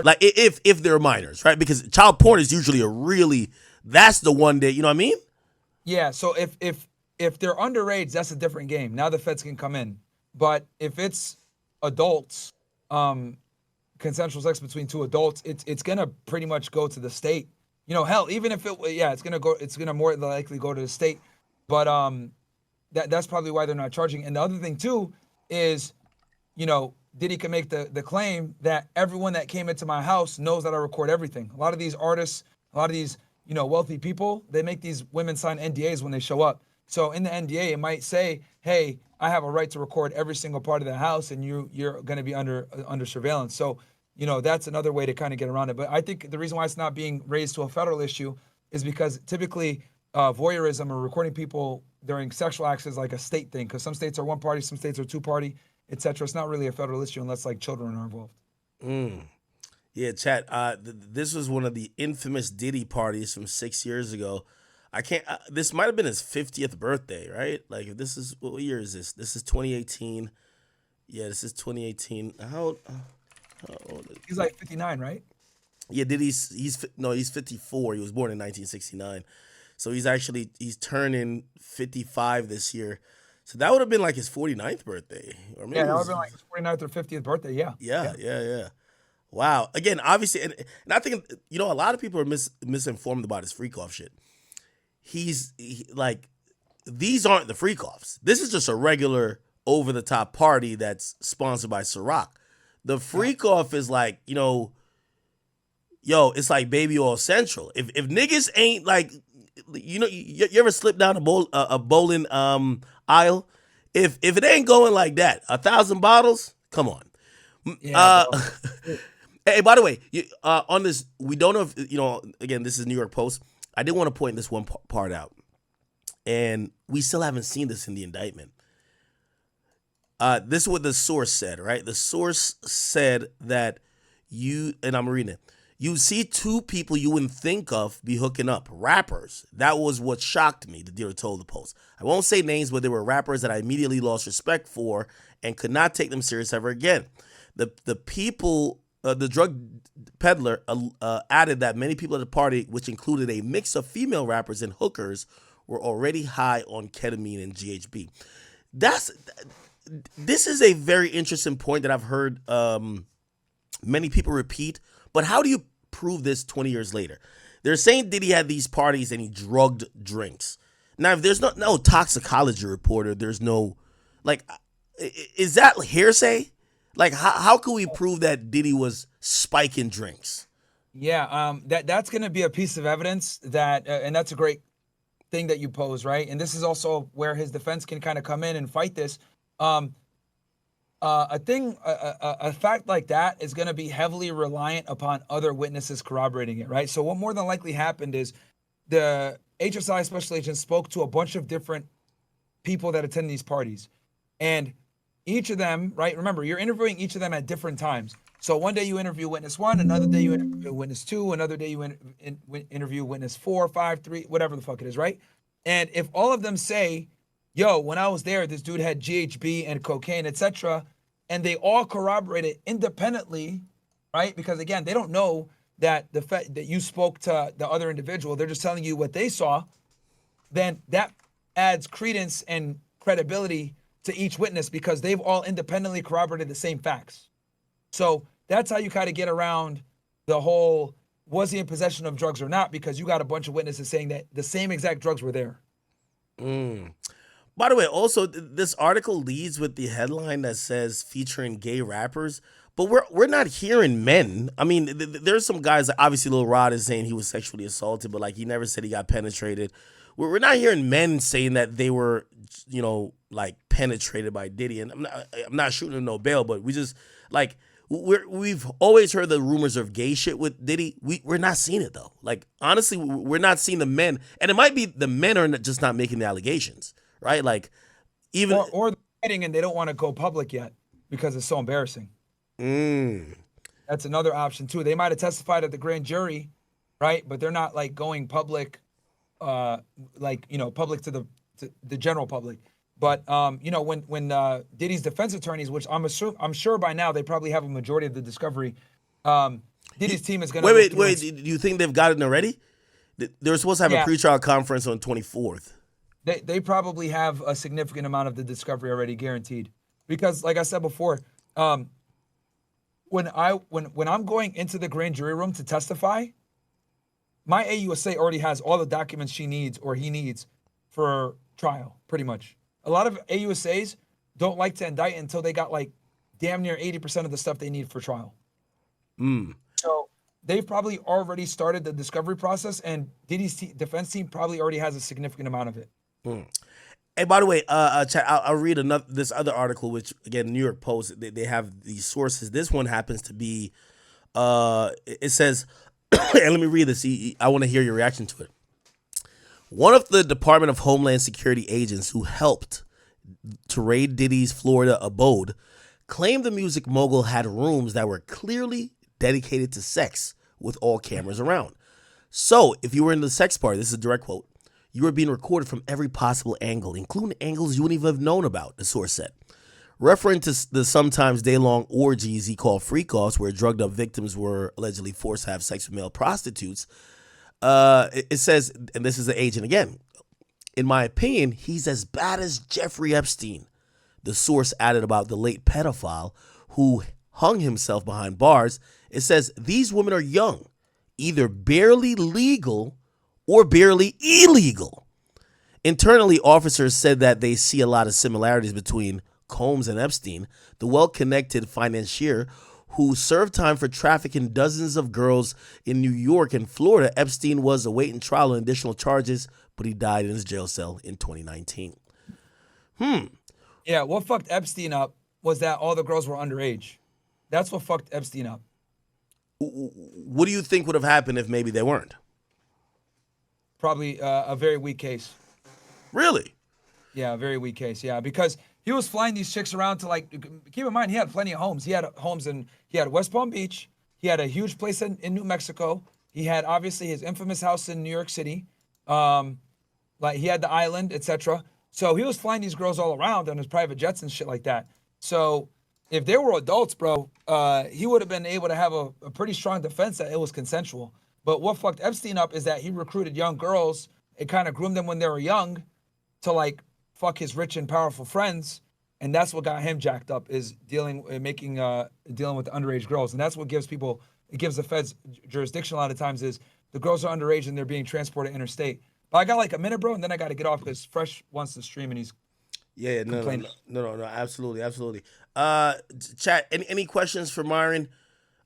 Like if they're minors, right? Because child porn is usually that's the one that, you know what I mean? Yeah, so if they're underage, that's a different game. Now the feds can come in. But if it's adults, um, consensual sex between two adults, it's gonna pretty much go to the state. Hell, even if it's gonna more than likely go to the state. But that's probably why they're not charging. And the other thing too is, Diddy can make the claim that everyone that came into my house knows that I record everything. A lot of these artists, a lot of these, wealthy people, they make these women sign NDAs when they show up. So in the NDA, it might say, "Hey, I have a right to record every single part of the house, and you're going to be under surveillance." So, that's another way to kind of get around it. But I think the reason why it's not being raised to a federal issue is because typically voyeurism or recording people during sexual acts is like a state thing. Because some states are one party, some states are two party, etc. It's not really a federal issue unless like children are involved. Yeah, chat. This was one of the infamous Diddy parties from 6 years ago. I can't. This might have been his 50th birthday, right? Like, if this is what year is this? This is 2018. Yeah, this is 2018. How old is He's like 59, right? Yeah, he's 54. He was born in 1969, so he's turning 55 this year. So that would have been like his 49th birthday, or maybe Yeah, it that would have was, been like his 49th or 50th birthday. Yeah. yeah, Yeah. yeah, yeah. Wow. Again, obviously, and I think a lot of people are misinformed about his freak off shit. Like, these aren't the freak offs. This is just a regular over the top party that's sponsored by Ciroc. The freak off is like, it's like baby oil central. If niggas ain't like, you ever slip down a bowling aisle? If it ain't going like that, 1,000 bottles, come on. Yeah, Uh, bro. hey, by the way, on this, we don't know if Again, this is New York Post. I did want to point this one part out, and we still haven't seen this in the indictment. This is what the source said, right? The source said that I'm reading it. You see two people you wouldn't think of be hooking up, rappers. That was what shocked me, the dealer told the Post. I won't say names, but they were rappers that I immediately lost respect for and could not take them serious ever again. The people, the drug peddler added that many people at the party, which included a mix of female rappers and hookers, were already high on ketamine and GHB. This is a very interesting point that I've heard many people repeat, but how do you prove this 20 years later? They're saying Diddy had these parties and he drugged drinks. Now, if there's no toxicology report, or there's no, like, is that hearsay? Like, how can we prove that Diddy was spiking drinks? Yeah, that's going to be a piece of evidence and that's a great thing that you pose, right? And this is also where his defense can kind of come in and fight this. Um, a fact like that is going to be heavily reliant upon other witnesses corroborating it, right? So what more than likely happened is the HSI special agent spoke to a bunch of different people that attend these parties, and each of them, right? Remember, you're interviewing each of them at different times. So one day you interview witness one, another day you interview witness two, another day you interview witness 4, 5, 3, whatever the fuck it is, right? And if all of them say, "Yo, when I was there, this dude had GHB and cocaine, etc.," and they all corroborate it independently, right? Because again, they don't know that the fact that you spoke to the other individual, they're just telling you what they saw. Then that adds credence and credibility to each witness because they've all independently corroborated the same facts. So that's how you kind of get around the whole was he in possession of drugs or not, because you got a bunch of witnesses saying that the same exact drugs were there. By the way, also this article leads with the headline that says featuring gay rappers, but we're not hearing men. I mean, there's some guys that obviously Lil Rod is saying he was sexually assaulted, but like he never said he got penetrated. We're not hearing men saying that they were, like penetrated by Diddy, and I'm not shooting him no bail, but we just like. We've always heard the rumors of gay shit with Diddy. We're not seeing it though. Like honestly, we're not seeing the men, and it might be the men are just not making the allegations, right? Like even or they're hiding and they don't want to go public yet because it's so embarrassing. That's another option too. They might have testified at the grand jury, right? But they're not like going public, public to the general public. But when Diddy's defense attorneys, which I'm sure by now they probably have a majority of the discovery, um, Diddy's team is going to Wait, look wait, through wait. and Do you think they've got it already? They were supposed to have a yeah, pretrial conference on 24th. they probably have a significant amount of the discovery already guaranteed. Because like I said before, um, when I'm going into the grand jury room to testify, my AUSA already has all the documents she needs or he needs for trial, pretty much. A lot of AUSAs don't like to indict until they got like damn near 80% of the stuff they need for trial. So they've probably already started the discovery process, and Diddy's defense team probably already has a significant amount of it. Hey, by the way, chat, I'll read this other article, which again, New York Post. They have these sources. This one happens to be. It says, and let me read this. I want to hear your reaction to it. One of the Department of Homeland Security agents who helped to raid Diddy's Florida abode claimed the music mogul had rooms that were clearly dedicated to sex with all cameras around. So, if you were in the sex party, this is a direct quote, you were being recorded from every possible angle, including angles you wouldn't even have known about, the source said. Referring to the sometimes day-long orgies he called freak-offs, where drugged-up victims were allegedly forced to have sex with male prostitutes, it says, and this is the agent again, in my opinion, he's as bad as Jeffrey Epstein. The source added about the late pedophile who hung himself behind bars. It says, these women are young, either barely legal or barely illegal. Internally, officers said that they see a lot of similarities between Combs and Epstein, the well-connected financier who served time for trafficking dozens of girls in New York and Florida. Epstein was awaiting trial on additional charges, but he died in his jail cell in 2019. Yeah, what fucked Epstein up was that all the girls were underage. That's what fucked Epstein up. What do you think would have happened if maybe they weren't? Probably a very weak case. Really? Yeah, a very weak case. Yeah, because he was flying these chicks around to like. Keep in mind, he had plenty of homes. He had homes he had West Palm Beach. He had a huge place in New Mexico. He had obviously his infamous house in New York City. Like he had the island, etc. So he was flying these girls all around on his private jets and shit like that. So if they were adults, bro, he would have been able to have a pretty strong defense that it was consensual. But what fucked Epstein up is that he recruited young girls and kind of groomed them when they were young to like fuck his rich and powerful friends, and that's what got him jacked up is dealing with the underage girls, and that's what gives the feds jurisdiction a lot of times is the girls are underage and they're being transported interstate. But I got like a minute, bro, and then I got to get off because Fresh wants to stream and he's no, absolutely. Chat. Any questions for Myron?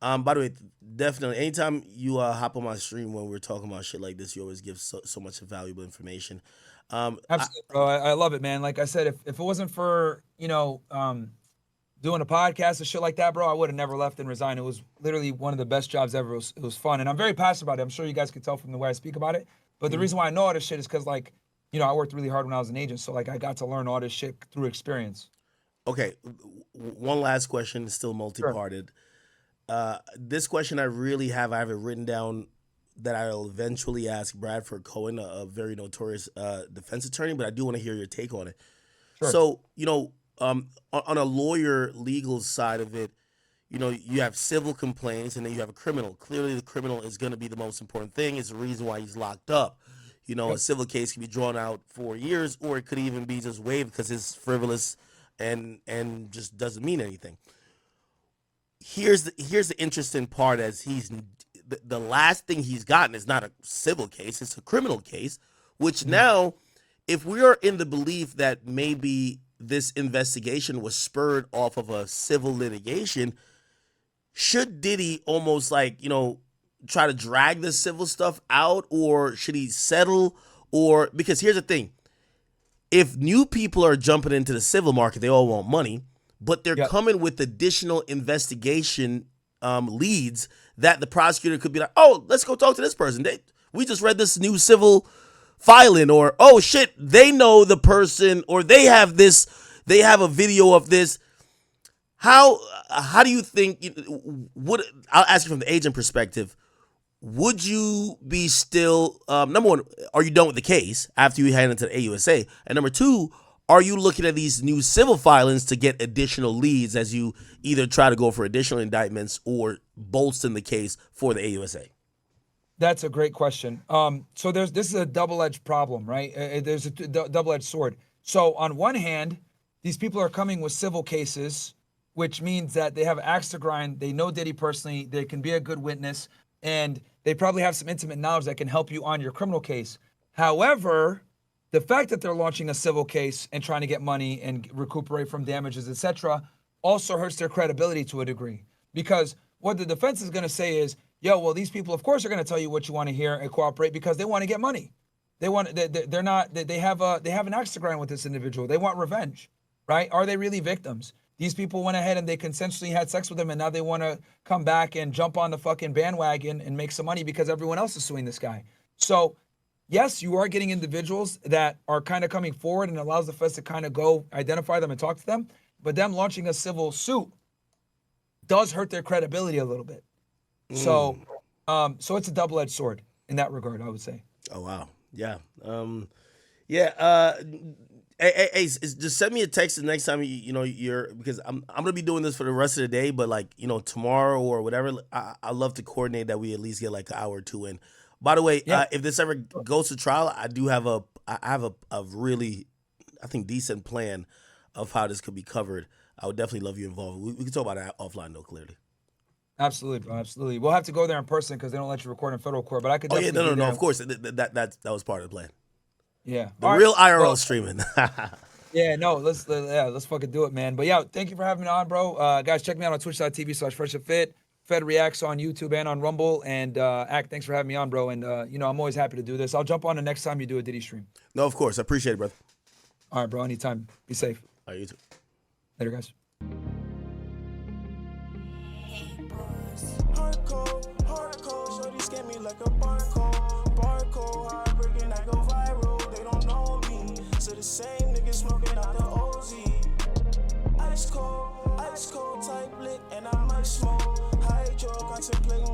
By the way, definitely. Anytime you hop on my stream when we're talking about shit like this, you always give so much valuable information. Absolutely, bro. I love it, man. Like I said, if it wasn't for doing a podcast and shit like that, bro, I would have never left and resigned. It was literally one of the best jobs ever. It was fun, and I'm very passionate about it. I'm sure you guys can tell from the way I speak about it. But the reason why I know all this shit is because like I worked really hard when I was an agent, so like I got to learn all this shit through experience. Okay, one last question, still multi-parted. Sure. This question I have it written down that I'll eventually ask Bradford Cohen, a very notorious defense attorney, but I do want to hear your take on it. Sure. So, on a lawyer legal side of it, you have civil complaints and then you have a criminal. Clearly, the criminal is going to be the most important thing. It's the reason why he's locked up. Yep. A civil case can be drawn out for years, or it could even be just waived because it's frivolous and just doesn't mean anything. Here's the interesting part, as he's the last thing he's gotten is not a civil case, it's a criminal case, which now, if we are in the belief that maybe this investigation was spurred off of a civil litigation, should Diddy almost like, try to drag the civil stuff out, or should he settle? Or because here's the thing, if new people are jumping into the civil market, they all want money, but they're coming with additional investigation leads that the prosecutor could be like, oh, let's go talk to this person. We just read this new civil filing, or oh shit, they know the person, or they have a video of this. How do you think I'll ask you from the agent perspective, would you be still number one, are you done with the case after you hand it to the AUSA? And number two, are you looking at these new civil filings to get additional leads as you either try to go for additional indictments or bolster the case for the AUSA? That's a great question. So this is a double-edged problem, right? There's a double-edged sword. So on one hand, these people are coming with civil cases, which means that they have axe to grind. They know Diddy personally. They can be a good witness, and they probably have some intimate knowledge that can help you on your criminal case. However, the fact that they're launching a civil case and trying to get money and recuperate from damages, etc., also hurts their credibility to a degree. Because what the defense is going to say is, yo, well, these people, of course, are going to tell you what you want to hear and cooperate because they want to get money. They want they're not they have an axe to grind with this individual. They want revenge, right? Are they really victims? These people went ahead and they consensually had sex with them, and now they want to come back and jump on the fucking bandwagon and make some money because everyone else is suing this guy. So, yes, you are getting individuals that are kind of coming forward and allows the feds to kind of go identify them and talk to them. But them launching a civil suit does hurt their credibility a little bit. So, so it's a double-edged sword in that regard, I would say. Oh wow, yeah, yeah. Hey, just send me a text the next time you're because I'm gonna be doing this for the rest of the day, but like tomorrow or whatever, I love to coordinate that we at least get like an hour or two in. By the way, if this ever goes to trial, I have a really, I think, decent plan of how this could be covered. I would definitely love you involved. We can talk about that offline though, clearly. Absolutely, bro. Absolutely. We'll have to go there in person because they don't let you record in federal court. But I could. Oh yeah, definitely no. Of course, that was part of the plan. Yeah, the real IRL streaming. Yeah, no, let's fucking do it, man. But yeah, thank you for having me on, bro. Guys, check me out on twitch.tv/freshofit, Fed Reacts on YouTube and on Rumble. And Act, thanks for having me on, bro. And I'm always happy to do this. I'll jump on the next time you do a Diddy stream. No, of course. I appreciate it, brother. All right, bro. Anytime. Be safe. All right, you too. Later, guys. Hardcore, shorty scam me like a barcode, heartbreaking, I go viral, they don't know me, so the same niggas smoking out the OZ, ice cold type lit, and I might smoke, hydro, contemplating